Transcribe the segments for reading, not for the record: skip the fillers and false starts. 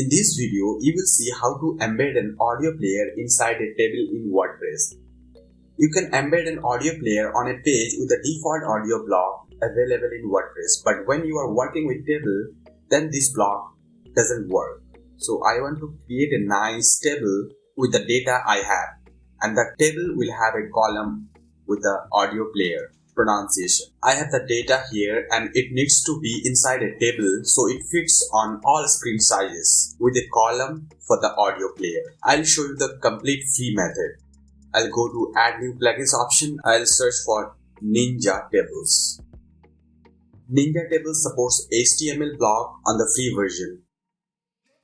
In this video, you will see how to embed an audio player inside a table in WordPress. You can embed an audio player on a page with the default audio block available in WordPress, but when you are working with table, then this block doesn't work. So I want to create a nice table with the data I have, and the table will have a column with the audio player pronunciation. I have the data here and it needs to be inside a table so it fits on all screen sizes with a column for the audio player. I'll show you the complete free method. I'll go to add new plugins option. I'll search for Ninja Tables. Ninja Tables supports HTML block on the free version.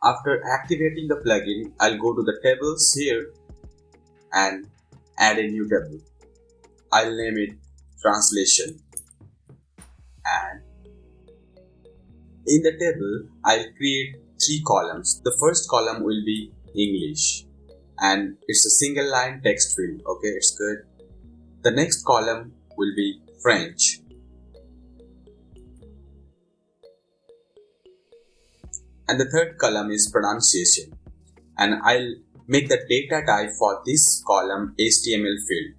After activating the plugin, I'll go to the tables here and add a new table. I'll name it translation, and in the table I'll create 3 columns. The first column will be English and it's a single line text field. Okay, it's good. The next column will be French, and the third column is pronunciation, and I'll make the data type for this column HTML field.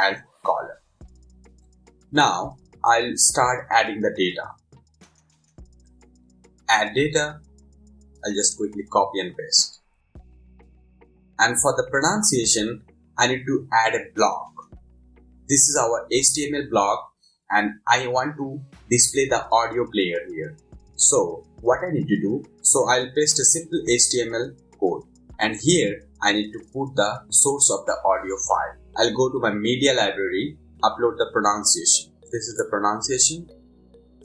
Add column. Now I'll start adding the data. Add data. I'll just quickly copy and paste. And for the pronunciation, I need to add a block. This is our HTML block and I want to display the audio player here. So what I need to do, so I'll paste a simple HTML code, and here I need to put the source of the audio file. I'll go to my media library, upload the pronunciation. This is the pronunciation.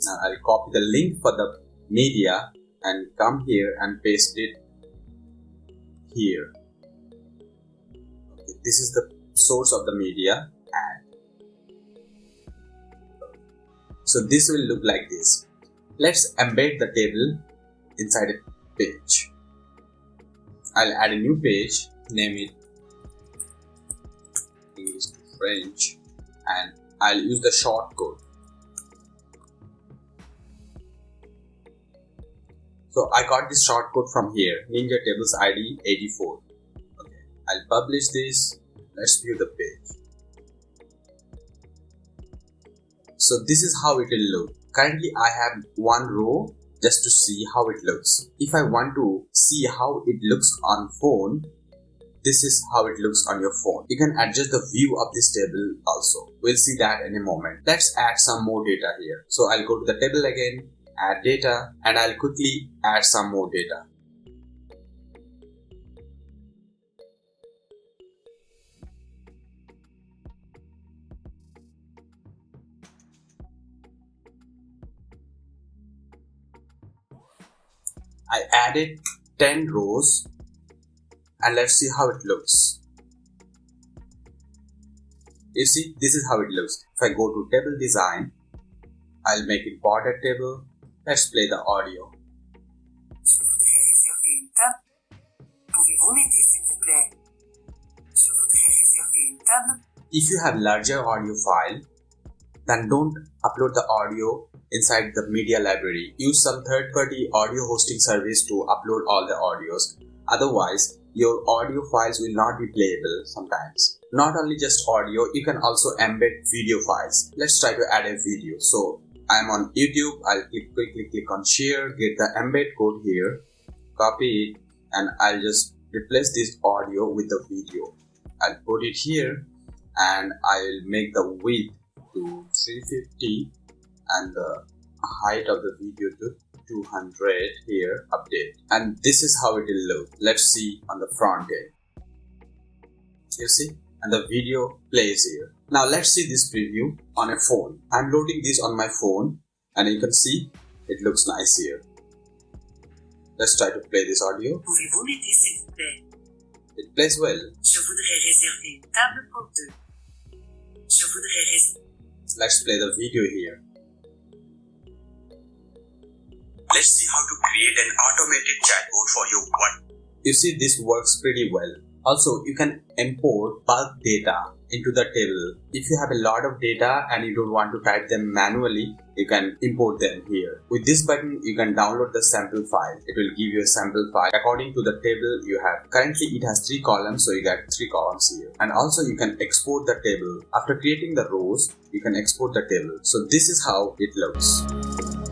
Now I'll copy the link for the media and come here and paste it here. Okay, this is the source of the media, and so this will look like this. Let's embed the table inside a page. I'll add a new page, name it English to French, and I'll use the short code. So I got this short code from here, Ninja Tables ID 84. Okay, I'll publish this. Let's view the page. So this is how it will look. Currently I have one row just to see how it looks. If I want to see how it looks on phone, this is how it looks on your phone. You can adjust the view of this table also. We'll see that in a moment. Let's add some more data here. So I'll go to the table again, add data, and I'll quickly add some more data. I added 10 rows and let's see how it looks. You see, this is how it looks. If I go to table design, I'll make it border table. Let's play the audio. Je voudrais réserver une table. Pouvez-vous m'aider s'il vous plaît? Je voudrais réserver une table. If you have larger audio file, then don't upload the audio inside the media library. Use some third-party audio hosting service to upload all the audios. Otherwise, your audio files will not be playable sometimes. Not only just audio, you can also embed video files. Let's try to add a video. So I'm on YouTube. I'll quickly click on share, get the embed code here, copy it, and I'll just replace this audio with the video. I'll put it here and I'll make the width to 350 and the height of the video to 200 here, update, and this is how it will look. Let's see on the front end. You see, and the video plays here. Now let's see this preview on a phone. I'm loading this on my phone and you can see it looks nice here. Let's try to play this audio. Pouvez-vous m'aider s'il vous plaît? It plays well. Je voudrais réserver une table pour deux. Je voudrais réserver. Let's play the video here. Let's see how to create an automated chatbot for your one. You see, this works pretty well. Also, you can import bulk data into the table. If you have a lot of data and you don't want to type them manually, you can import them here. With this button, you can download the sample file. It will give you a sample file according to the table you have. Currently, it has 3 columns, so you get 3 columns here. And also, you can export the table. After creating the rows, you can export the table. So this is how it looks.